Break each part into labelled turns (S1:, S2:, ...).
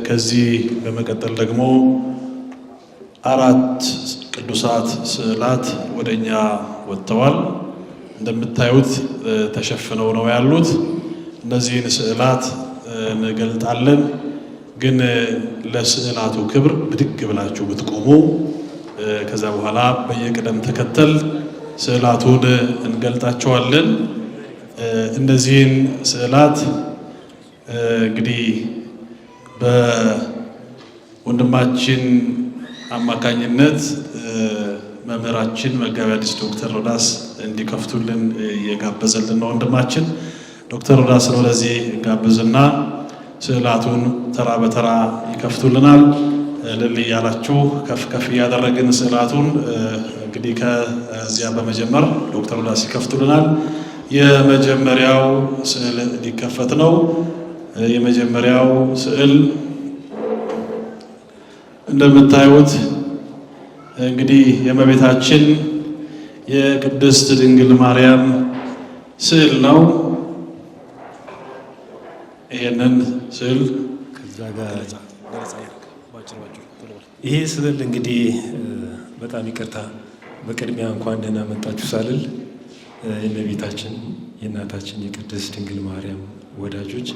S1: ከዚህ በመቀጠል ደግሞ አራት ቅዱሳት ስዕላት ወደኛ ወጥተዋል። እንደምታዩት ተሸፍነው ነው ያሉት። እነዚህን ስዕላት እንገልጣለን። ግን ለስዕላቱ ክብር ብድግ ብላችሁ ብትቆሙ ከዛ በኋላ በየቅደም ተከተል ስዕላቱን እንገልጣቸዋለን። እነዚህን ስዕላት እንግዲህ በወንድማችን አማካኝነት መምህራችን መጋቤ ሐዲስ ዶክተር ሮዳስ እንዲከፍቱልን እየጋበዘልን ነው። ወንድማችን ዶክተር ሮዳስ ነው ለዚህ ጋብዝና ስዕላቱን ተራ በተራ ይከፍቱልናል። ልል እያላችሁ ከፍ ከፍ እያደረግን ስዕላቱን እንግዲህ ከዚያ በመጀመር ዶክተር ሮዳስ ይከፍቱልናል። የመጀመሪያው ስዕል ሊከፈት ነው። የመጀመሪያው ስዕል እንደምታዩት እንግዲህ የእመቤታችን የቅድስት ድንግል ማርያም ስዕል ነው። ይሄንን ስዕል
S2: ከዛ ጋር ይሄ ስዕል እንግዲህ በጣም ይቅርታ በቅድሚያ እንኳን ደህና መጣችሁ ሳልል የእመቤታችን የእናታችን የቅድስት ድንግል ማርያም ወዳጆች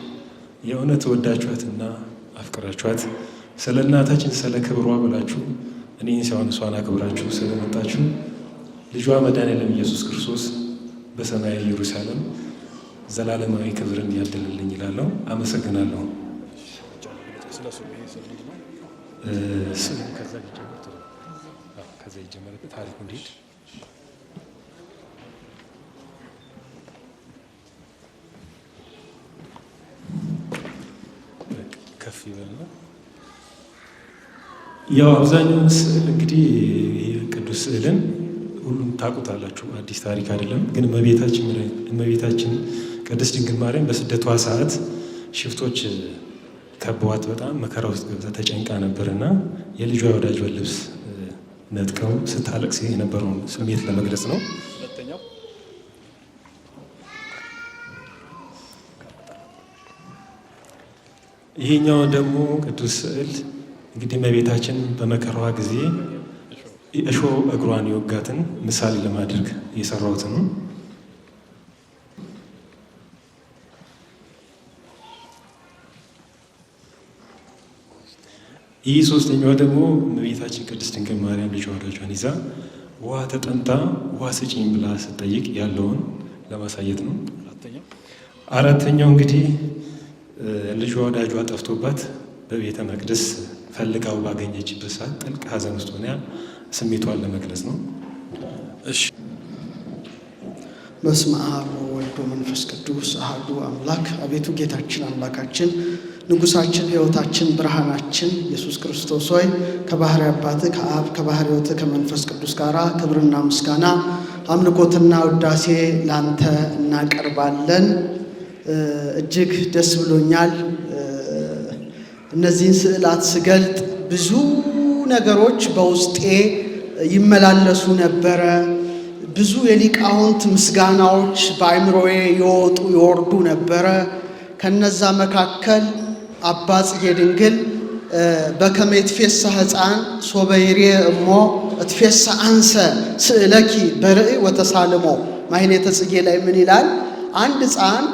S2: የእውነት ወዳችኋትና አፍቅራችኋት ስለ እናታችን ስለ ክብሯ ብላችሁ እኔን ሳይሆን እሷን አክብራችሁ ስለመጣችሁ ልጇ መድኃኔዓለም ኢየሱስ ክርስቶስ በሰማያዊ ኢየሩሳሌም ዘላለማዊ ክብርን ያድልልኝ ይላለሁ። አመሰግናለሁ። ከዛ ይጀምር ታሪኩ እንዴት ከፍ ይበልና ያው አብዛኛውን ስዕል እንግዲህ ቅዱስ ስዕልን ሁሉም ታውቁታላችሁ፣ አዲስ ታሪክ አይደለም። ግን እመቤታችን ቅድስት ድንግል ማርያም በስደቷ ሰዓት ሽፍቶች ከበዋት በጣም መከራ ውስጥ ገብታ ተጨንቃ ነበርና የልጇ ወዳጇ ልብስ ነጥቀው ስታለቅስ የነበረውን ስሜት ለመግለጽ ነው። ይሄኛው ደግሞ ቅዱስ ስዕል እንግዲህ እመቤታችን በመከራዋ ጊዜ እሾህ እግሯን የወጋትን ምሳሌ ለማድረግ የሰራሁት ነው። ይህ ሶስተኛው ደግሞ እመቤታችን ቅድስት ድንግል ማርያም ልጇ ወዳጇን ይዛ ውሃ ተጠምታ ውሃ ስጪኝ ብላ ስትጠይቅ ያለውን ለማሳየት ነው። አራተኛው እንግዲህ ልጇ ወዳጇ ጠፍቶባት በቤተ መቅደስ ፈልጋው ባገኘችበት ሰዓት ጥልቅ ሐዘን ውስጥ ሆና ስሜቷን ለመግለጽ ነው። እሺ።
S3: በስመ አብ ወወልድ ወመንፈስ ቅዱስ አሐዱ አምላክ። አቤቱ ጌታችን አምላካችን ንጉሳችን ሕይወታችን ብርሃናችን ኢየሱስ ክርስቶስ ሆይ ከባህሪ አባትህ ከአብ ከባህሪ ሕይወትህ ከመንፈስ ቅዱስ ጋር ክብርና ምስጋና አምልኮትና ውዳሴ ላንተ እናቀርባለን። እጅግ ደስ ብሎኛል። እነዚህን ስዕላት ስገልጥ ብዙ ነገሮች በውስጤ ይመላለሱ ነበረ። ብዙ የሊቃውንት ምስጋናዎች በአእምሮዬ ይወጡ ይወርዱ ነበረ። ከነዛ መካከል አባ ጽጌ ድንግል በከመ ይትፌሳህ ሕፃን ሶበ ይሬ እሞ እትፌሳህ አንሰ ስእለኪ በርእይ ወተሳልሞ። ማኅሌተ ጽጌ ላይ ምን ይላል? አንድ ሕፃን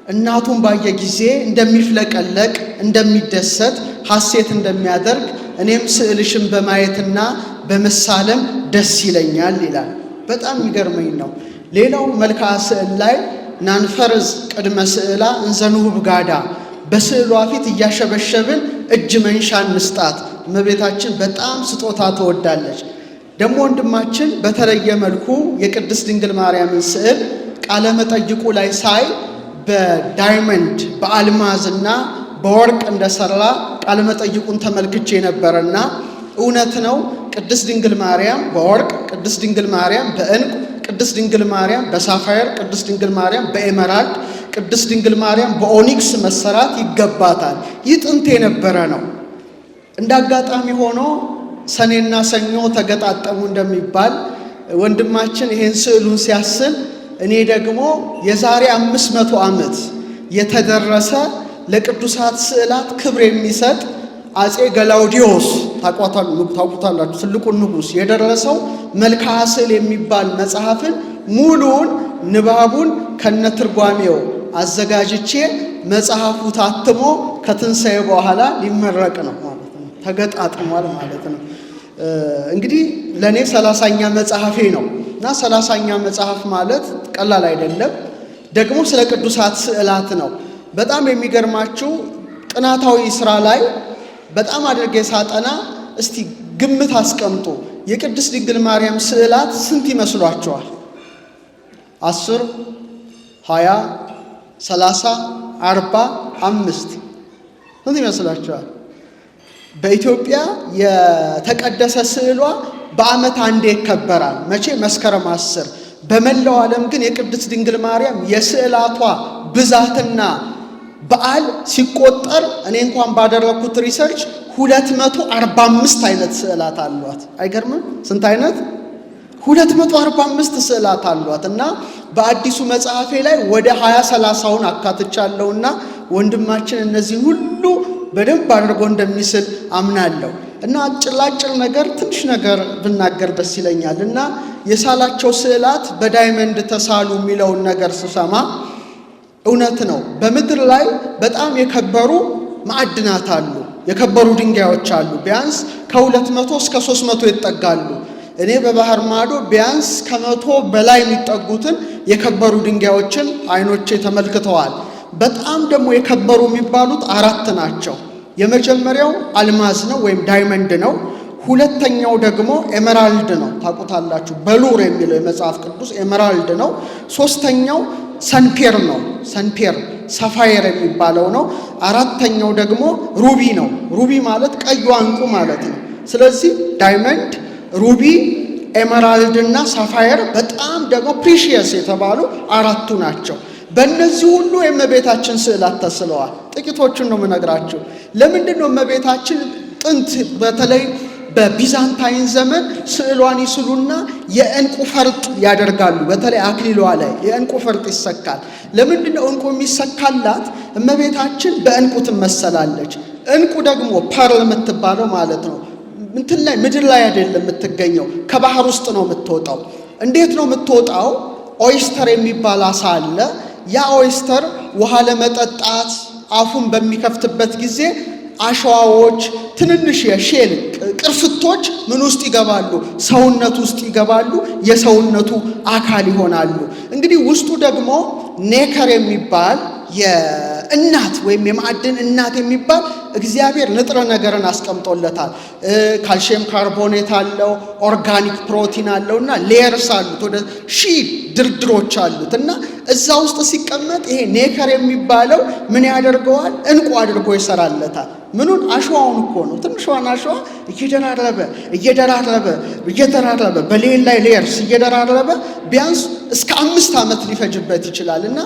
S3: እናቱን ባየ ጊዜ እንደሚፍለቀለቅ እንደሚደሰት ሐሴት እንደሚያደርግ እኔም ስዕልሽን በማየትና በመሳለም ደስ ይለኛል ይላል። በጣም የሚገርመኝ ነው። ሌላው መልክዓ ስዕል ላይ ናንፈርዝ ቅድመ ስዕላ እንዘንሁብ ጋዳ፣ በስዕሏ ፊት እያሸበሸብን እጅ መንሻ እንስጣት። እመቤታችን በጣም ስጦታ ትወዳለች። ደግሞ ወንድማችን በተለየ መልኩ የቅድስት ድንግል ማርያምን ስዕል ቃለ መጠይቁ ላይ ሳይ በዳይመንድ በአልማዝና በወርቅ እንደሰራ ቃለ መጠይቁን ተመልክቼ ነበርና እውነት ነው። ቅድስት ድንግል ማርያም በወርቅ፣ ቅድስት ድንግል ማርያም በዕንቁ፣ ቅድስት ድንግል ማርያም በሳፋየር፣ ቅድስት ድንግል ማርያም በኤመራልድ፣ ቅድስት ድንግል ማርያም በኦኒክስ መሰራት ይገባታል። ይህ ጥንት የነበረ ነው። እንደ አጋጣሚ ሆኖ ሰኔና ሰኞ ተገጣጠሙ እንደሚባል ወንድማችን ይሄን ስዕሉን ሲያስል እኔ ደግሞ የዛሬ 500 ዓመት የተደረሰ ለቅዱሳት ስዕላት ክብር የሚሰጥ አጼ ገላውዲዮስ ታውቁታላችሁ፣ ትልቁን ንጉሥ የደረሰው መልክዓ ስዕል የሚባል መጽሐፍን ሙሉውን ንባቡን ከነትርጓሜው አዘጋጅቼ መጽሐፉ ታትሞ ከትንሣኤ በኋላ ሊመረቅ ነው ማለት ነው። ተገጣጥሟል ማለት ነው። እንግዲህ ለኔ 30ኛ መጽሐፌ ነው እና 30ኛ መጽሐፍ ማለት ቀላል አይደለም። ደግሞ ስለ ቅዱሳት ስዕላት ነው። በጣም የሚገርማችሁ ጥናታዊ ስራ ላይ በጣም አድርጌ ሳጠና እስቲ ግምት አስቀምጡ። የቅድስት ድንግል ማርያም ስዕላት ስንት ይመስሏችኋል? 10 20 30 40 5 ስንት ይመስላችኋል? በኢትዮጵያ የተቀደሰ ስዕሏ በዓመት አንዴ ይከበራል። መቼ? መስከረም 10። በመላው ዓለም ግን የቅድስት ድንግል ማርያም የስዕላቷ ብዛትና በዓል ሲቆጠር እኔ እንኳን ባደረኩት ሪሰርች 245 አይነት ስዕላት አሏት። አይገርምም? ስንት አይነት? 245 ስዕላት አሏት እና በአዲሱ መጽሐፌ ላይ ወደ 20-30ውን አካትቻለሁና ወንድማችን እነዚህ ሁሉ በደንብ አድርጎ እንደሚስል አምናለሁ። እና አጭር ነገር ትንሽ ነገር ብናገር ደስ ይለኛል። እና የሳላቸው ስዕላት በዳይመንድ ተሳሉ የሚለውን ነገር ስሰማ እውነት ነው። በምድር ላይ በጣም የከበሩ ማዕድናት አሉ፣ የከበሩ ድንጋዮች አሉ። ቢያንስ ከ200 እስከ 300 ይጠጋሉ። እኔ በባህር ማዶ ቢያንስ ከ100 በላይ የሚጠጉትን የከበሩ ድንጋዮችን አይኖቼ ተመልክተዋል። በጣም ደግሞ የከበሩ የሚባሉት 4 ናቸው። የመጀመሪያው አልማዝ ነው ወይም ዳይመንድ ነው። ሁለተኛው ደግሞ ኤመራልድ ነው፣ ታውቁታላችሁ። በሉር የሚለው የመጽሐፍ ቅዱስ ኤመራልድ ነው። ሶስተኛው ሰንፔር ነው፣ ሰንፔር ሰፋየር የሚባለው ነው። አራተኛው ደግሞ ሩቢ ነው። ሩቢ ማለት ቀዩ ዕንቁ ማለት ነው። ስለዚህ ዳይመንድ፣ ሩቢ፣ ኤመራልድ እና ሰፋየር በጣም ደግሞ ፕሪሺየስ የተባሉ 4ቱ ናቸው። በእነዚህ ሁሉ የእመቤታችን ስዕላት ተስለዋል። ጥቂቶቹን ነው የምነግራችሁ። ለምንድን ነው እመቤታችን ጥንት በተለይ በቢዛንታይን ዘመን ስዕሏን ይስሉና የዕንቁ ፈርጥ ያደርጋሉ። በተለይ አክሊሏ ላይ የዕንቁ ፈርጥ ይሰካል። ለምንድን ነው ዕንቁ የሚሰካላት? እመቤታችን በዕንቁ ትመሰላለች። ዕንቁ ደግሞ ፐርል የምትባለው ማለት ነው እንትን ላይ ምድር ላይ አይደለም የምትገኘው፣ ከባህር ውስጥ ነው የምትወጣው። እንዴት ነው የምትወጣው? ኦይስተር የሚባል አሳ አለ። ያ ኦይስተር ውሃ ለመጠጣት አፉን በሚከፍትበት ጊዜ አሸዋዎች፣ ትንንሽ የሼል ቅርፍቶች ምን ውስጥ ይገባሉ? ሰውነት ውስጥ ይገባሉ። የሰውነቱ አካል ይሆናሉ። እንግዲህ ውስጡ ደግሞ ኔከር የሚባል የእናት ወይም የማዕድን እናት የሚባል እግዚአብሔር ንጥረ ነገርን አስቀምጦለታል። ካልሽየም ካርቦኔት አለው፣ ኦርጋኒክ ፕሮቲን አለውና ሌየርስ አሉት፣ ወደ 1000 ድርድሮች አሉት እና እዛ ውስጥ ሲቀመጥ ይሄ ኔከር የሚባለው ምን ያደርገዋል? ዕንቁ አድርጎ ይሰራለታል። ምኑን? አሸዋውን እኮ ነው። ትንሿን አሸዋ እየደራረበ በሌል ላይ ሌየርስ እየደራረበ ቢያንስ እስከ 5 ዓመት ሊፈጅበት ይችላል እና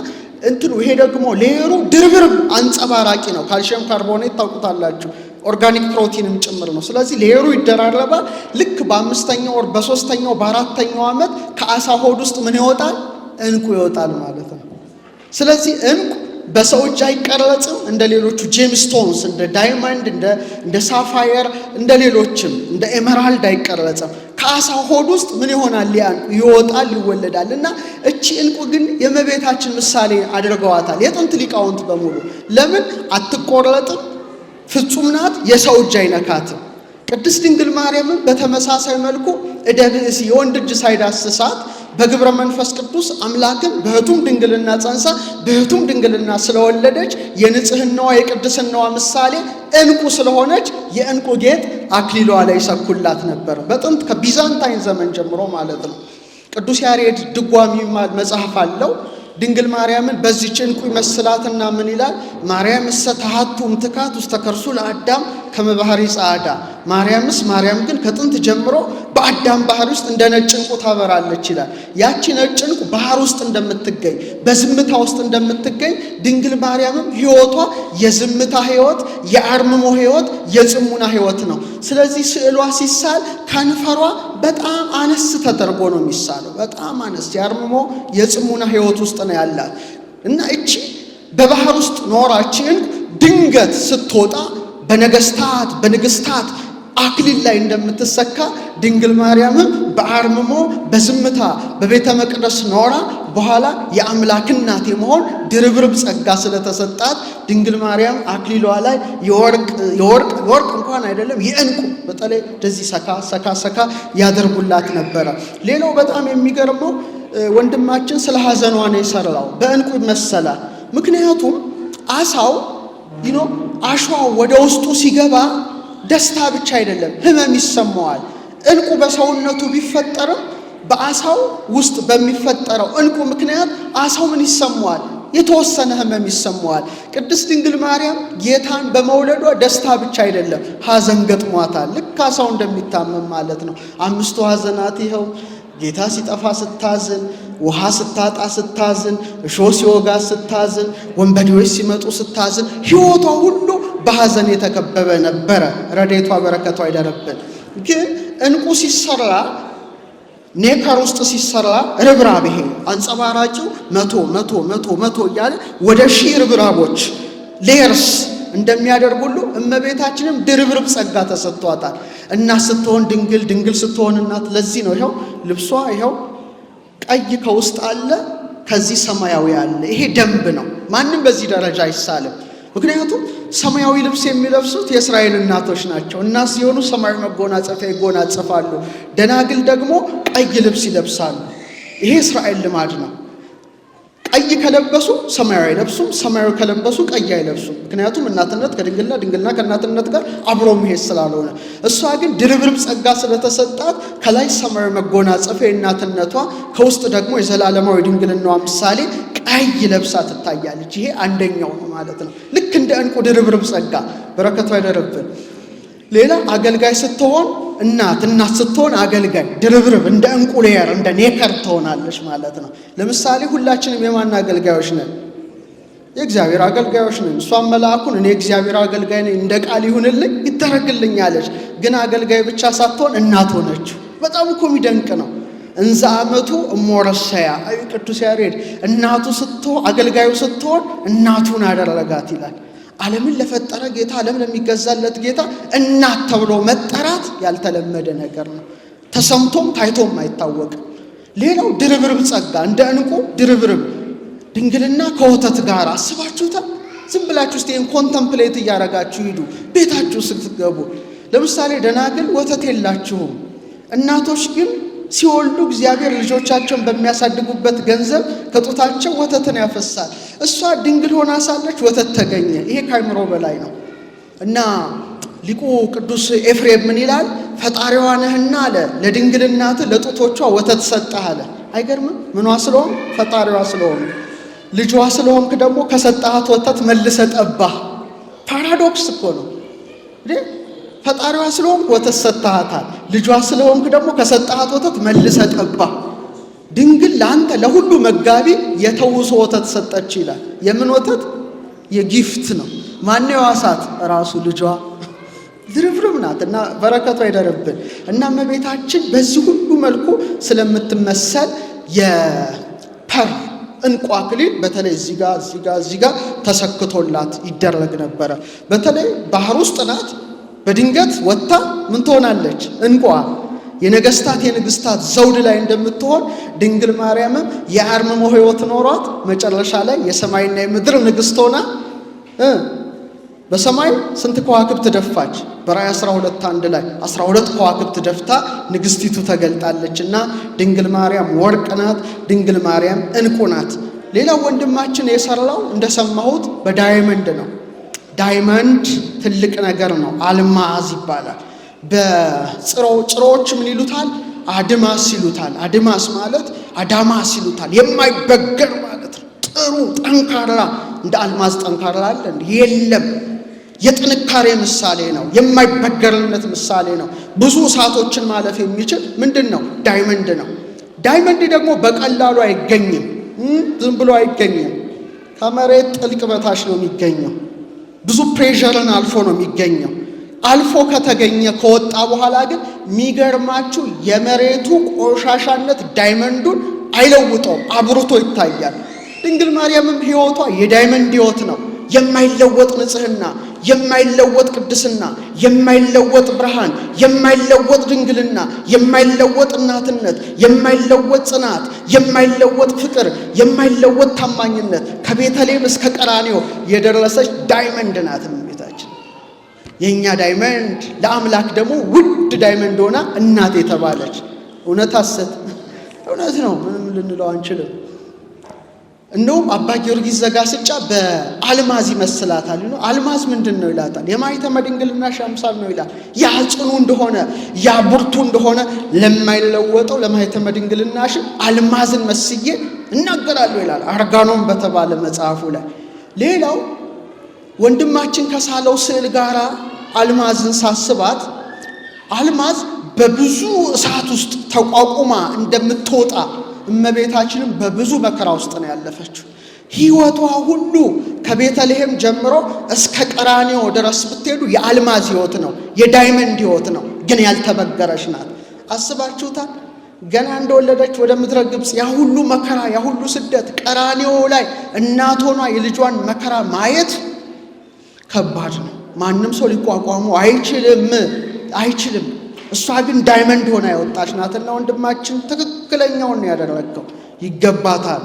S3: እንትኑ ይሄ ደግሞ ሌየሩ ድርብርብ አንጸባራቂ ነው። ካልሽየም ካርቦኔት ታውቁታላችሁ፣ ኦርጋኒክ ፕሮቲንም ጭምር ነው። ስለዚህ ሌየሩ ይደራረባል። ልክ በ5ኛው ወር በ3ኛው በ4ኛው ዓመት ከአሳ ሆድ ውስጥ ምን ይወጣል? ዕንቁ ይወጣል ማለት ነው። ስለዚህ ዕንቁ በሰው እጅ አይቀረጽም። እንደ ሌሎቹ ጄምስቶንስ እንደ ዳይመንድ እንደ ሳፋየር እንደ ሌሎችም እንደ ኤመራልድ አይቀረጽም። ከአሳ ሆድ ውስጥ ምን ይሆናል? ይወጣል፣ ይወለዳል። እና እቺ ዕንቁ ግን የእመቤታችን ምሳሌ አድርገዋታል የጥንት ሊቃውንት በሙሉ። ለምን አትቆረጥም? ፍጹም ናት፣ የሰው እጅ አይነካትም። ቅድስት ድንግል ማርያምን በተመሳሳይ መልኩ እደ ብእሲ የወንድ እጅ ሳይዳስሳት በግብረ መንፈስ ቅዱስ አምላክን በሕቱም ድንግልና ጸንሳ በሕቱም ድንግልና ስለወለደች የንጽህናዋ የቅድስናዋ ምሳሌ ዕንቁ ስለሆነች የዕንቁ ጌጥ አክሊሏ ላይ ይሰኩላት ነበር። በጥንት ከቢዛንታይን ዘመን ጀምሮ ማለት ነው። ቅዱስ ያሬድ ድጓ የሚባል መጽሐፍ አለው። ድንግል ማርያምን በዚህ ዕንቁ ይመስላትና ምን ይላል? ማርያም እሰ ተሃቱ እምትካት ውስተ ከርሱ ለአዳም ከመባህሪ ጻዕዳ። ማርያም ግን ከጥንት ጀምሮ በአዳም ባህር ውስጥ እንደ ነጭ ዕንቁ ታበራለች ይላል። ያቺ ነጭ ዕንቁ ባህር ውስጥ እንደምትገኝ በዝምታ ውስጥ እንደምትገኝ ድንግል ማርያምም ሕይወቷ የዝምታ ሕይወት፣ የአርምሞ ሕይወት፣ የጽሙና ሕይወት ነው። ስለዚህ ስዕሏ ሲሳል ከንፈሯ በጣም አነስ ተደርጎ ነው የሚሳለው። በጣም አነስ የአርምሞ የጽሙና ሕይወት ውስጥ ነው ያላት እና እቺ በባህር ውስጥ ኖራች ዕንቁ ድንገት ስትወጣ በነገስታት በንግስታት አክሊል ላይ እንደምትሰካ ድንግል ማርያምም በአርምሞ በዝምታ በቤተ መቅደስ ኖራ በኋላ የአምላክ እናት የመሆን ድርብርብ ጸጋ ስለተሰጣት ድንግል ማርያም አክሊሏ ላይ የወርቅ እንኳን አይደለም የዕንቁ በተለይ እንደዚህ ሰካ ያደርጉላት ነበረ። ሌላው በጣም የሚገርመው ወንድማችን ስለ ሐዘኗ ነው የሰራው። በዕንቁ ይመሰላል። ምክንያቱም አሳው አሸዋው ወደ ውስጡ ሲገባ ደስታ ብቻ አይደለም ህመም ይሰማዋል። ዕንቁ በሰውነቱ ቢፈጠርም በአሳው ውስጥ በሚፈጠረው ዕንቁ ምክንያት አሳው ምን ይሰማዋል? የተወሰነ ህመም ይሰማዋል። ቅድስት ድንግል ማርያም ጌታን በመውለዷ ደስታ ብቻ አይደለም ሐዘን ገጥሟታል። ልክ አሳው እንደሚታመም ማለት ነው። 5ቱ ሐዘናት ይኸው ጌታ ሲጠፋ ስታዝን፣ ውሃ ስታጣ ስታዝን፣ እሾህ ሲወጋ ስታዝን፣ ወንበዴዎች ሲመጡ ስታዝን፣ ህይወቷ ሁሉ በሐዘን የተከበበ ነበረ። ረድኤቷ በረከቷ አይደረብን። ግን ዕንቁ ሲሰራ ኔከር ውስጥ ሲሰራ ርብራብ ይሄ አንጸባራቂው 100 እያለ ወደ 1000 ርብራቦች ሌየርስ እንደሚያደርጉሉ እመቤታችንም ድርብርብ ጸጋ ተሰጥቷታል። እናት ስትሆን ድንግል ስትሆን እናት። ለዚህ ነው ይኸው ልብሷ ይኸው ቀይ ከውስጥ አለ፣ ከዚህ ሰማያዊ አለ። ይሄ ደንብ ነው። ማንም በዚህ ደረጃ አይሳልም። ምክንያቱም ሰማያዊ ልብስ የሚለብሱት የእስራኤል እናቶች ናቸው። እናት ሲሆኑ ሰማያዊ መጎናጸፊያ ይጎናጸፋሉ። ደናግል ደግሞ ቀይ ልብስ ይለብሳሉ። ይሄ እስራኤል ልማድ ነው። ቀይ ከለበሱ ሰማያዊ አይለብሱም፣ ሰማያዊ ከለበሱ ቀይ አይለብሱም። ምክንያቱም እናትነት ከድንግልና ድንግልና ከእናትነት ጋር አብሮ መሄድ ስላልሆነ። እሷ ግን ድርብርብ ጸጋ ስለተሰጣት ከላይ ሰማያዊ መጎናጸፊያ እናትነቷ፣ ከውስጥ ደግሞ የዘላለማዊ ድንግልናዋ ምሳሌ ቀይ ለብሳ ትታያለች። ይሄ አንደኛው ነው ማለት ነው። ልክ እንደ ዕንቁ ድርብርብ ጸጋ በረከቷ አይደረብን። ሌላ አገልጋይ ስትሆን እናት ስትሆን አገልጋይ ድርብርብ እንደ ዕንቁ ሌየር እንደ ኔከር ትሆናለች ማለት ነው። ለምሳሌ ሁላችንም የማን አገልጋዮች ነን? የእግዚአብሔር አገልጋዮች ነን። እሷም መልአኩን እኔ እግዚአብሔር አገልጋይ ነኝ እንደ ቃል ይሁንልኝ ይደረግልኝ አለች። ግን አገልጋይ ብቻ ሳትሆን እናት ሆነችው። በጣም እኮ የሚደንቅ ነው። እንዛ አመቱ እሞረሰያ ቅዱስ ያሬድ እናቱ ስትሆን አገልጋዩ ስትሆን እናቱን አደረጋት ይላል። ዓለምን ለፈጠረ ጌታ ዓለም ለሚገዛለት ጌታ እናት ተብሎ መጠራት ያልተለመደ ነገር ነው። ተሰምቶም ታይቶም አይታወቅም። ሌላው ድርብርብ ጸጋ እንደ ዕንቁ ድርብርብ ድንግልና ከወተት ጋር አስባችሁታል? ዝም ብላችሁ እስቲ ኮንተምፕሌት እያረጋችሁ ሂዱ ቤታችሁ ስትገቡ። ለምሳሌ ደናግል ወተት የላችሁም። እናቶች ግን ሲወልዱ እግዚአብሔር ልጆቻቸውን በሚያሳድጉበት ገንዘብ ከጡታቸው ወተትን ያፈሳል። እሷ ድንግል ሆና ሳለች ወተት ተገኘ። ይሄ ካይምሮ በላይ ነው። እና ሊቁ ቅዱስ ኤፍሬም ምን ይላል? ፈጣሪዋ ነህና አለ ለድንግልናት ለጡቶቿ ወተት ሰጠህ አለ። አይገርምም? ምኗ ስለሆን? ፈጣሪዋ ስለሆን። ልጇ ስለሆንክ ደግሞ ከሰጣሃት ወተት መልሰ ጠባህ። ፓራዶክስ እኮ ነው። ፈጣሪዋ ስለሆንክ ወተት ሰጥሃታል፣ ልጇ ስለሆንክ ደግሞ ከሰጣሃት ወተት መልሰ ጠባህ። ድንግል ለአንተ ለሁሉ መጋቢ የተውሶ ወተት ሰጠች ይላል። የምን ወተት? የጊፍት ነው። ማነው የዋሳት? ራሱ ልጇ። ድርብርብ ናት እና በረከቷ ይደርብን። እና እመቤታችን በዚህ ሁሉ መልኩ ስለምትመሰል የፐር ዕንቁ አክሊል በተለይ እዚህ ጋር ተሰክቶላት ይደረግ ነበረ። በተለይ ባህር ውስጥ ናት። በድንገት ወጥታ ምን ትሆናለች? ዕንቁ የነገስታት የንግስታት ዘውድ ላይ እንደምትሆን ድንግል ማርያምም የአርምሞ ሕይወት ኖሯት መጨረሻ ላይ የሰማይና የምድር ንግስት ሆና በሰማይ ስንት ከዋክብት ደፋች? በራእይ 12:1 ላይ 12 ከዋክብት ደፍታ ንግስቲቱ ተገልጣለችና ድንግል ማርያም ወርቅ ናት። ድንግል ማርያም ዕንቁ ናት። ሌላው ወንድማችን የሰራው እንደሰማሁት በዳይመንድ ነው። ዳይመንድ ትልቅ ነገር ነው። አልማዝ ይባላል። በጭሮዎች ምን ይሉታል? አድማስ ይሉታል። አድማስ ማለት አዳማስ ይሉታል። የማይበገር ማለት ነው። ጥሩ ጠንካራ፣ እንደ አልማዝ ጠንካራ አለ የለም። የጥንካሬ ምሳሌ ነው። የማይበገርነት ምሳሌ ነው። ብዙ እሳቶችን ማለፍ የሚችል ምንድን ነው? ዳይመንድ ነው። ዳይመንድ ደግሞ በቀላሉ አይገኝም። ዝም ብሎ አይገኝም። ከመሬት ጥልቅ በታች ነው የሚገኘው። ብዙ ፕሬሸርን አልፎ ነው የሚገኘው። አልፎ ከተገኘ ከወጣ በኋላ ግን የሚገርማችሁ የመሬቱ ቆሻሻነት ዳይመንዱን አይለውጠውም፣ አብርቶ ይታያል። ድንግል ማርያምም ሕይወቷ የዳይመንድ ሕይወት ነው። የማይለወጥ ንጽህና፣ የማይለወጥ ቅድስና፣ የማይለወጥ ብርሃን፣ የማይለወጥ ድንግልና፣ የማይለወጥ እናትነት፣ የማይለወጥ ጽናት፣ የማይለወጥ ፍቅር፣ የማይለወጥ ታማኝነት ከቤተልሔም እስከ ቀራንዮ የደረሰች ዳይመንድ ናት እመቤታችን። የኛ ዳይመንድ ለአምላክ ደግሞ ውድ ዳይመንድ ሆና እናት የተባለች። እውነት ሐሰት እውነት ነው፣ ምንም ልንለው አንችልም። እንደውም አባ ጊዮርጊስ ዘጋስጫ በአልማዝ ይመስላታል። አልማዝ ምንድን ነው ይላታል። የማኅተመ ድንግልናሽ አምሳል ነው ይላል። ያ ጽኑ እንደሆነ ያ ብርቱ እንደሆነ ለማይለወጠው ለማኅተመ ድንግልናሽ አልማዝን መስዬ እናገራለሁ ይላል አርጋኖን በተባለ መጽሐፉ ላይ። ሌላው ወንድማችን ከሳለው ስዕል ጋር አልማዝን ሳስባት አልማዝ በብዙ እሳት ውስጥ ተቋቁማ እንደምትወጣ እመቤታችንም በብዙ መከራ ውስጥ ነው ያለፈችው። ሕይወቷ ሁሉ ከቤተልሔም ጀምሮ እስከ ቀራንዮ ድረስ ብትሄዱ የአልማዝ ሕይወት ነው፣ የዳይመንድ ሕይወት ነው። ግን ያልተበገረች ናት። አስባችሁታል? ገና እንደወለደች ወደ ምድረ ግብፅ ያ ሁሉ መከራ ያ ሁሉ ስደት፣ ቀራንዮ ላይ እናት ሆኗ የልጇን መከራ ማየት ከባድ ነው። ማንም ሰው ሊቋቋሙ አይችልም። እሷ ግን ዳይመንድ ሆና የወጣች ናትና ወንድማችን ትክክለኛውን ያደረገው ይገባታል።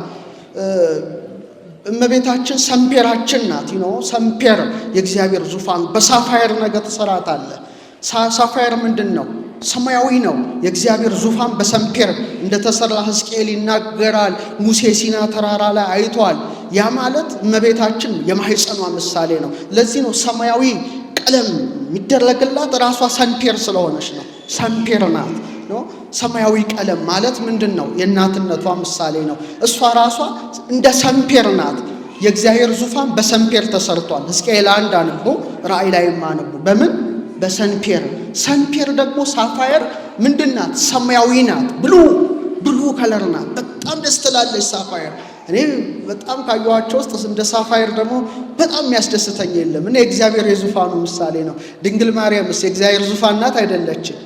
S3: እመቤታችን ሰምፔራችን ናት። ሰምፔር የእግዚአብሔር ዙፋን በሳፋየር ነገር ተሰራታለ። ሳፋየር ምንድን ነው? ሰማያዊ ነው። የእግዚአብሔር ዙፋን በሰምፔር እንደተሰራ ሕዝቅኤል ይናገራል። ሙሴ ሲና ተራራ ላይ አይቷል። ያ ማለት እመቤታችን የማኅፀኗ ምሳሌ ነው። ለዚህ ነው ሰማያዊ ቀለም የሚደረግላት ራሷ ሰምፔር ስለሆነች ነው። ሰምፔር ናት ነው። ሰማያዊ ቀለም ማለት ምንድን ነው? የእናትነቷ ምሳሌ ነው። እሷ ራሷ እንደ ሰምፔር ናት። የእግዚአብሔር ዙፋን በሰምፔር ተሰርቷል። ሕዝቅኤል 1 አንቦ ራእይ ላይም አንቦ በምን በሰምፔር። ሰምፔር ደግሞ ሳፋየር ምንድን ናት? ሰማያዊ ናት። ብሉ ከለር ናት። በጣም ደስ ትላለች ሳፋየር። እኔ በጣም ካየኋቸው ውስጥ እንደ ሳፋየር ደግሞ በጣም የሚያስደስተኝ የለም። እኔ የእግዚአብሔር የዙፋኑ ምሳሌ ነው። ድንግል ማርያምስ የእግዚአብሔር ዙፋን ናት አይደለችም?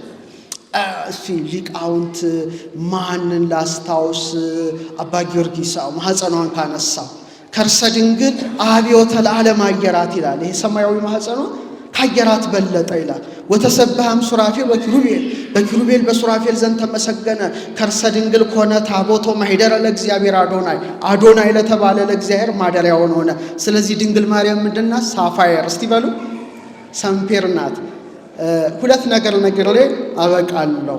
S3: እስቲ ሊቃውንት ማንን ላስታውስ? አባ ጊዮርጊስ ማኅፀኗን ካነሳው ከርሰ ድንግል አብዮተ ለዓለም አየራት ይላል። ይሄ ሰማያዊ ማኅፀኗ ካየራት በለጠ ይላል። ወተሰብሐም ሱራፌል በኪሩቤል በሱራፌል ዘንድ ተመሰገነ። ከርሰ ድንግል ኮነ ታቦቶ ማኅደረ ለእግዚአብሔር አዶናይ ለተባለ ለእግዚአብሔር ማደሪያውን ሆነ። ስለዚህ ድንግል ማርያም ምንድን ናት? ሳፋየር። እስቲ በሉ ሰምፔር ናት። ሁለት ነገር ላይ አበቃለሁ።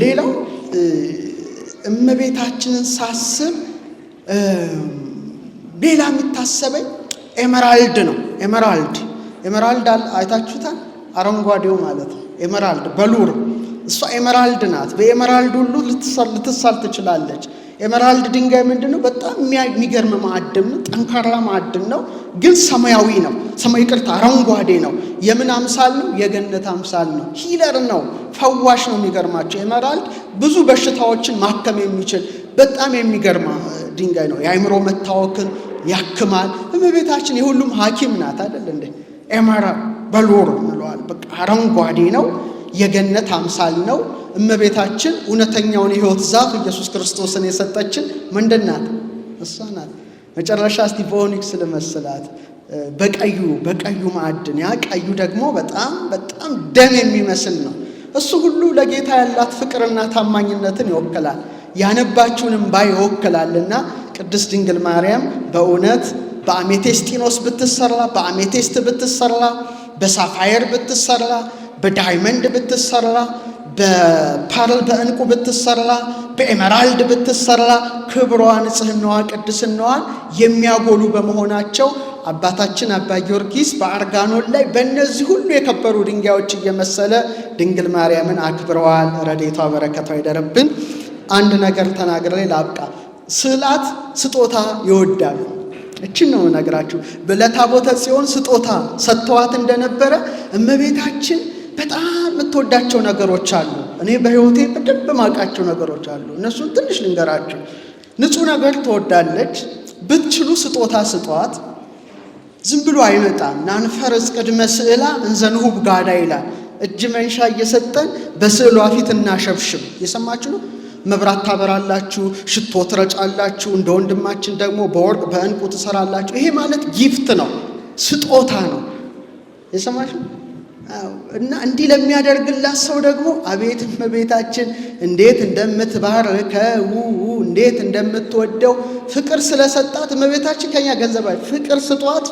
S3: ሌላው እመቤታችንን ሳስብ ሌላ የሚታሰበኝ ኤመራልድ ነው። ኤመራልድ አይታችሁታል? አረንጓዴው ማለት ነው። ኤመራልድ በሉር እሷ ኤመራልድ ናት። በኤመራልድ ሁሉ ልትሳል ትችላለች። ኤመራልድ ድንጋይ ምንድን ነው? በጣም የሚገርም ማዕድን ነው። ጠንካራ ማዕድን ነው፣ ግን ሰማያዊ ነው። አረንጓዴ ነው። የምን አምሳል ነው? የገነት አምሳል ነው። ሂለር ነው፣ ፈዋሽ ነው። የሚገርማቸው ኤመራልድ ብዙ በሽታዎችን ማከም የሚችል በጣም የሚገርማ ድንጋይ ነው። የአእምሮ መታወክን ያክማል። እመቤታችን የሁሉም ሐኪም ናት አይደል እንዴ? ኤመራልድ በሉር እንለዋል። በቃ አረንጓዴ ነው፣ የገነት አምሳል ነው። እመቤታችን እውነተኛውን የሕይወት ዛፍ ኢየሱስ ክርስቶስን የሰጠችን ምንድን ናት? እሷ ናት። መጨረሻ እስቲ በኦኒክስ ልመስላት። በቀዩ ማዕድን፣ ያ ቀዩ ደግሞ በጣም ደም የሚመስል ነው። እሱ ሁሉ ለጌታ ያላት ፍቅርና ታማኝነትን ይወክላል። ያነባችውን እንባ ይወክላልና ቅድስት ድንግል ማርያም በእውነት በአሜቴስጢኖስ ብትሰራ፣ በአሜቴስት ብትሰራ፣ በሳፋየር ብትሰራ፣ በዳይመንድ ብትሰራ፣ በፐርል በዕንቁ ብትሰራ፣ በኤመራልድ ብትሰራ ክብሯ፣ ንጽህናዋ፣ ቅድስናዋን የሚያጎሉ በመሆናቸው አባታችን አባ ጊዮርጊስ በአርጋኖን ላይ በእነዚህ ሁሉ የከበሩ ድንጋዮች እየመሰለ ድንግል ማርያምን አክብረዋል። ረድኤቷ በረከቷ ይደረብን። አንድ ነገር ተናግሬ ላብቃ። ስዕላት ስጦታ ይወዳሉ። እችን ነው ነግራችሁ። ለታቦተ ጽዮን ስጦታ ሰጥተዋት እንደነበረ እመቤታችን በጣም የምትወዳቸው ነገሮች አሉ። እኔ በሕይወቴ በደንብ ማውቃቸው ነገሮች አሉ። እነሱን ትንሽ ልንገራችሁ። ንጹሕ ነገር ትወዳለች። ብትችሉ ስጦታ ስጧት። ዝም ብሎ አይመጣም። ናንፈርስ ቅድመ ስዕላ እንዘንሁብ ጋዳ ይላል። እጅ መንሻ እየሰጠን በስዕሏ ፊት እናሸብሽብ። የሰማችሁ ነው። መብራት ታበራላችሁ፣ ሽቶ ትረጫላችሁ፣ እንደ ወንድማችን ደግሞ በወርቅ በእንቁ ትሰራላችሁ። ይሄ ማለት ጊፍት ነው፣ ስጦታ ነው። የሰማችሁ? እና እንዲህ ለሚያደርግላት ሰው ደግሞ አቤት እመቤታችን እንዴት እንደምትባርከው እንዴት እንደምትወደው ፍቅር ስለሰጣት እመቤታችን ከኛ ገንዘብ ፍቅር ስጧት።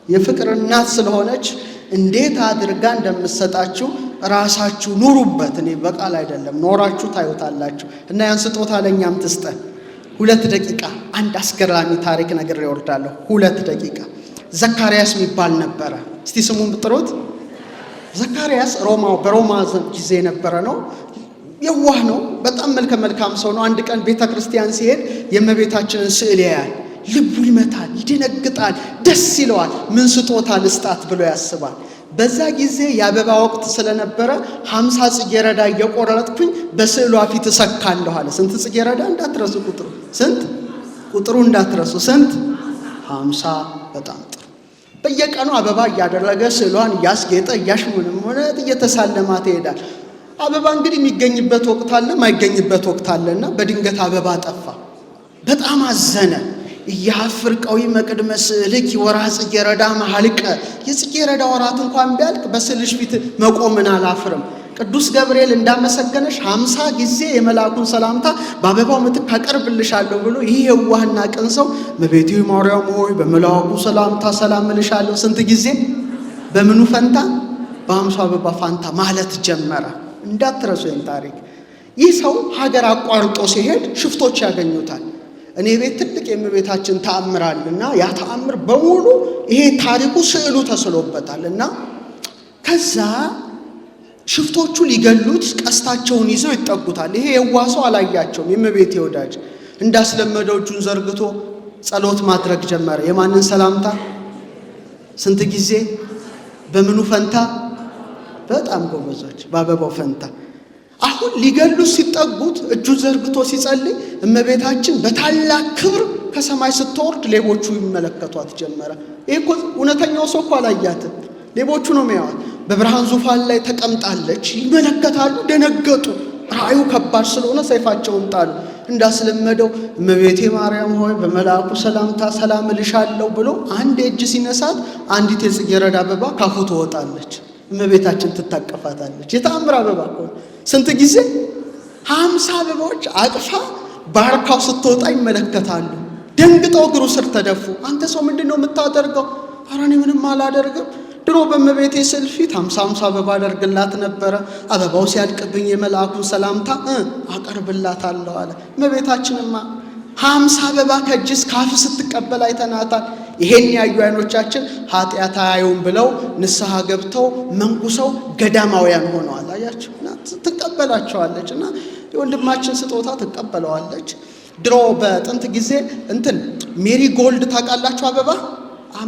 S3: የፍቅር እናት ስለሆነች እንዴት አድርጋ እንደምትሰጣችሁ ራሳችሁ ኑሩበት። እኔ በቃል አይደለም ኖራችሁ ታዩታላችሁ። እና ያን ስጦታ ለኛም ትስጠን። 2 ደቂቃ አንድ አስገራሚ ታሪክ ነገር ይወርዳለሁ። 2 ደቂቃ። ዘካርያስ የሚባል ነበረ። እስቲ ስሙን ብትሩት። ዘካርያስ በሮማ ጊዜ የነበረ ነው። የዋህ ነው። በጣም መልካም ሰው ነው። አንድ ቀን ቤተ ክርስቲያን ሲሄድ የእመቤታችንን ስዕል ያያል። ልቡ ይመታል፣ ይደነግጣል፣ ደስ ይለዋል። ምን ስጦታ ልስጣት ብሎ ያስባል። በዛ ጊዜ የአበባ ወቅት ስለነበረ 50 ጽጌረዳ እየቆረጥኩኝ በስዕሏ ፊት እሰካለሁ አለ። ስንት ጽጌረዳ እንዳትረሱ፣ ቁጥሩ እንዳትረሱ። ስንት? 50። በጣም ጥሩ። በየቀኑ አበባ እያደረገ ስዕሏን እያስጌጠ እያሽሙንሙነ እየተሳለማት ይሄዳል። አበባ እንግዲህ የሚገኝበት ወቅት አለ፣ የማይገኝበት ወቅት አለና በድንገት አበባ ጠፋ። በጣም አዘነ። እያፍርቀዊ መቅድመ ስዕልኪ ወርኃ ጽጌረዳ መሐልቀ። የጽጌረዳ ወራት እንኳን ቢያልቅ በስዕልሽ ፊት መቆምን አላፍርም። ቅዱስ ገብርኤል እንዳመሰገነሽ 50 ጊዜ የመልአኩን ሰላምታ በአበባው ምትክ አቀርብልሻለሁ ብሎ ይህ የዋህና ቅን ሰው እመቤቴ ማርያም ሆይ በመልአኩ ሰላምታ ሰላም እልሻለሁ ስንት ጊዜ? በምኑ ፈንታ? በ50 አበባ ፋንታ ማለት ጀመረ። እንዳትረሱ ይህን ታሪክ። ይህ ሰው ሀገር አቋርጦ ሲሄድ ሽፍቶች ያገኙታል። እኔ ቤት ትልቅ የእመቤታችን ተአምር አለና ያ ተአምር በሙሉ ይሄ ታሪኩ ስዕሉ ተስሎበታል። እና ከዛ ሽፍቶቹ ሊገሉት ቀስታቸውን ይዘው ይጠጉታል። ይሄ የዋህ ሰው አላያቸውም። የእመቤቴ ወዳጅ እንዳስለመደው እጁን ዘርግቶ ጸሎት ማድረግ ጀመረ። የማንን ሰላምታ? ስንት ጊዜ? በምኑ ፈንታ? በጣም ጎበዞች፣ በአበባው ፈንታ። አሁን ሊገሉት ሲጠጉት እጁን ዘርግቶ ሲጸልይ እመቤታችን በታላቅ ክብር ከሰማይ ስትወርድ ሌቦቹ ይመለከቷት ጀመረ። ይሄ እኮ እውነተኛው ሰው እኮ አላያትም፣ ሌቦቹ ነው የሚያዩት። በብርሃን ዙፋን ላይ ተቀምጣለች። ይመለከታሉ፣ ደነገጡ። ራእዩ ከባድ ስለሆነ ሰይፋቸውን ጣሉ። እንዳስለመደው እመቤቴ ማርያም ሆይ በመልአኩ ሰላምታ ሰላም እልሻለሁ ብሎ አንድ እጅ ሲነሳት አንዲት የጽጌረዳ አበባ ካፉ ትወጣለች። እመቤታችን ትታቀፋታለች። የተአምር አበባ እኮ ስንት ጊዜ? 50 አበባዎች አቅፋ ባርካው ስትወጣ ይመለከታሉ። ደንግጠው እግሩ ስር ተደፉ። አንተ ሰው ምንድን ነው የምታደርገው? ኧረ እኔ ምንም አላደርግም። ድሮ በእመቤቴ ስዕል ፊት 50 አበባ አደርግላት ነበረ። አበባው ሲያልቅብኝ የመልአኩን ሰላምታ አቀርብላታለሁ አለ። እመቤታችንማ 50 አበባ ከእጅስ ካፍ ስትቀበል አይተናታል። ይሄን ያዩ አይኖቻችን ኃጢአት አያዩም ብለው ንስሐ ገብተው መንኩሰው ገዳማውያን ሆነዋል። አያችሁ፣ ትቀበላቸዋለች እና የወንድማችን ስጦታ ትቀበለዋለች። ድሮ በጥንት ጊዜ ሜሪ ጎልድ ታውቃላችሁ? አበባ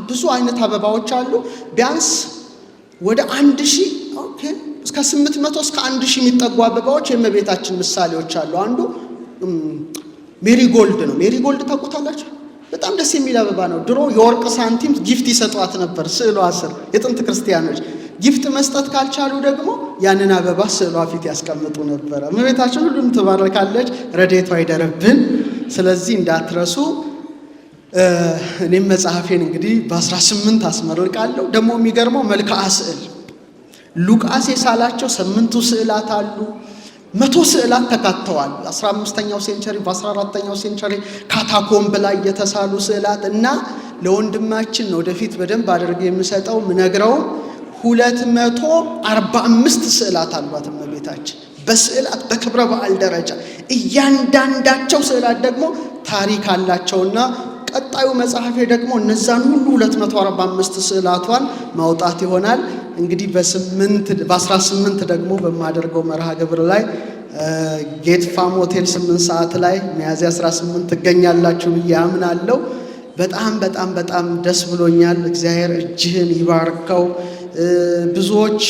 S3: ብዙ አይነት አበባዎች አሉ። ቢያንስ ወደ 1000 እስከ 800 እስከ 1000 የሚጠጉ አበባዎች የእመቤታችን ምሳሌዎች አሉ። አንዱ ሜሪ ጎልድ ነው። ሜሪ ጎልድ ታውቁታላችሁ? በጣም ደስ የሚል አበባ ነው። ድሮ የወርቅ ሳንቲም ጊፍት ይሰጧት ነበር ስዕሏ ስር። የጥንት ክርስቲያኖች ጊፍት መስጠት ካልቻሉ ደግሞ ያንን አበባ ስዕሏ ፊት ያስቀምጡ ነበረ። እመቤታችን ሁሉም ትባረካለች፣ ረድኤቷ ይደረብን። ስለዚህ እንዳትረሱ። እኔም መጽሐፌን እንግዲህ በ18 አስመርቃለሁ። ደግሞ የሚገርመው መልክዓ ስዕል ሉቃስ የሳላቸው 8 ስዕላት አሉ። 100 ስዕላት ተካተዋል። 15ኛው ሴንቸሪ በ14ኛው ሴንቸሪ ካታኮምብ ላይ የተሳሉ ስዕላት እና ለወንድማችን ነው ወደፊት በደንብ አድርጌ የምሰጠው ምነግረው 245 ስዕላት አሏት እመቤታችን በስዕላት በክብረ በዓል ደረጃ። እያንዳንዳቸው ስዕላት ደግሞ ታሪክ አላቸውና ቀጣዩ መጽሐፌ ደግሞ እነዛን ሁሉ 245 ስዕላቷን ማውጣት ይሆናል። እንግዲህ በ18 ደግሞ በማደርገው መርሃ ግብር ላይ ጌት ፋም ሆቴል 8 ሰዓት ላይ ሚያዝያ 18 ትገኛላችሁ ብዬ አምናለሁ። በጣም ደስ ብሎኛል። እግዚአብሔር እጅህን ይባርከው። ብዙዎች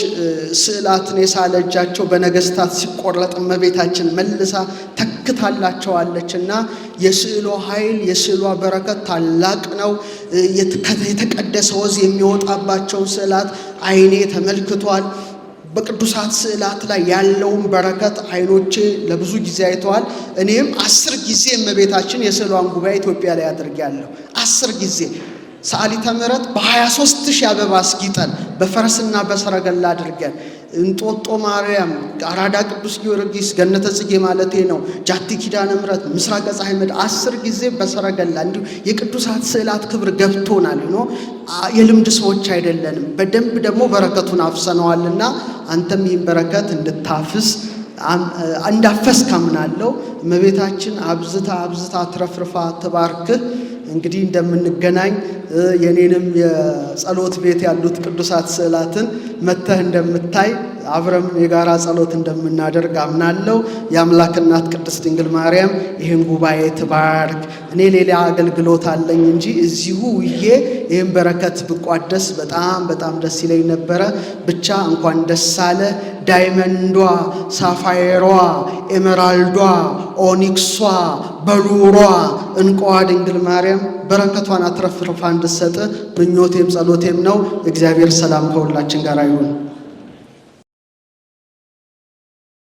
S3: ስዕላትን የሳለ እጃቸው በነገስታት ሲቆረጥ እመቤታችን መልሳ ተክታላቸዋለች እና የስዕሏ ኃይል የስዕሏ በረከት ታላቅ ነው። የተቀደሰ ወዝ የሚወጣባቸውን ስዕላት አይኔ ተመልክቷል። በቅዱሳት ስዕላት ላይ ያለውን በረከት አይኖቼ ለብዙ ጊዜ አይተዋል። እኔም 10 ጊዜ እመቤታችን የስዕሏን ጉባኤ ኢትዮጵያ ላይ አድርጌያለሁ። 10 ጊዜ ሰዓሊተ ምሕረት በ23,000 አበባ አስጊጠን በፈረስና በሰረገላ አድርገን እንጦጦ ማርያም፣ አራዳ ቅዱስ ጊዮርጊስ፣ ገነተ ጽጌ ማለቴ ነው፣ ጃቲ ኪዳነ ምሕረት፣ ምስራቀ ፀሐይ ምድር 10 ጊዜ በሰረገላ እንዲሁ የቅዱሳት ስዕላት ክብር ገብቶናል ነው። የልምድ ሰዎች አይደለንም። በደንብ ደግሞ በረከቱን አፍሰነዋልና አንተም ይህን በረከት እንድታፍስ እንዳፈስ ካምናለሁ። እመቤታችን አብዝታ ትረፍርፋ ትባርክህ። እንግዲህ እንደምንገናኝ የኔንም የጸሎት ቤት ያሉት ቅዱሳት ስዕላትን መተህ እንደምታይ አብረም የጋራ ጸሎት እንደምናደርግ አምናለሁ። የአምላክ እናት ቅድስት ድንግል ማርያም ይህን ጉባኤ ትባርክ። እኔ ሌላ አገልግሎት አለኝ እንጂ እዚሁ ውዬ ይህን በረከት ብቋደስ በጣም ደስ ይለኝ ነበረ። ብቻ እንኳን ደስ አለ። ዳይመንዷ፣ ሳፋየሯ፣ ኤሜራልዷ፣ ኦኒክሷ፣ በሉሯ፣ እንቋዋ ድንግል ማርያም በረከቷን አትረፍርፋ እንድትሰጥ ምኞቴም ጸሎቴም ነው። እግዚአብሔር ሰላም ከሁላችን ጋር ይሁን።